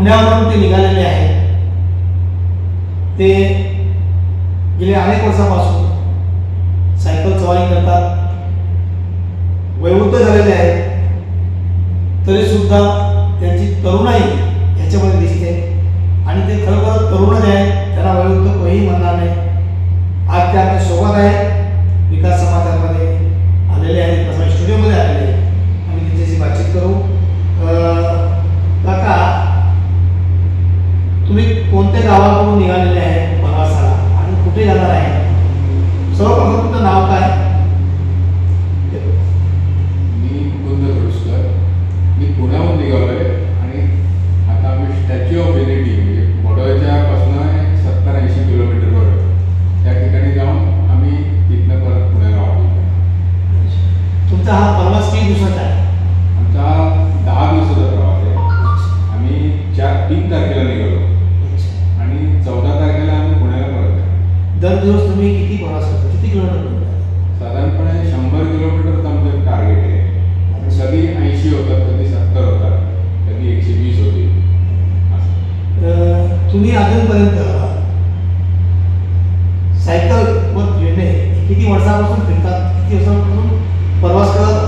पुण्यावरून ते निघालेले आहेत. ते गेले अनेक वर्षापासून सायकल सवारी करतात, वयोवृद्ध झालेले आहेत, तरी सुद्धा त्यांची तरुणाई ह्याच्यामध्ये दिसते आणि ते खरोखर तरुणच आहेत, त्यांना वयोवृद्ध कोणीही म्हणणार नाही. आज ते आपल्या सोबत आहेत, विकास समाजामध्ये आलेले आहेत, तसं स्टुडिओमध्ये आलेले आहेत. आम्ही त्यांच्याशी बातचीत करू. काका, तुम्ही कोणत्या गावाकडून निघालेले आहे प्रवासाला आणि कुठे जाणार आहे? सर्वप्रथम तुमचं नाव काय? मी मुकुंद रुसकर. मी पुण्याहून निघालोय आणि आता आम्ही स्टॅच्यू ऑफ युनिटी म्हणजे वडोदऱ्याच्या पासून 70-80 किलोमीटरवर त्या ठिकाणी जाऊन आम्ही तिथनं परत पुण्याला आलो. तुमचा हा प्रवास किती दिवसाचा आहे? आमचा 10 दिवसाचा प्रवास आहे. आम्ही 3 तारखेला निघालो आणि 14 तारखेला आम्ही पुण्याला परत आलो. दर दिवस तुम्ही किती प्रवास करता? किती किलोमीटर? साधारणपणे 100 किलोमीटरचं आमचं टार्गेट आहे. कधी 80 होतात, कधी 70 होतात, कधी 120 होते. तुम्ही अजूनपर्यंत सायकलवर फिरणे किती वर्षापासून फिरतात? किती वर्षापासून प्रवास करत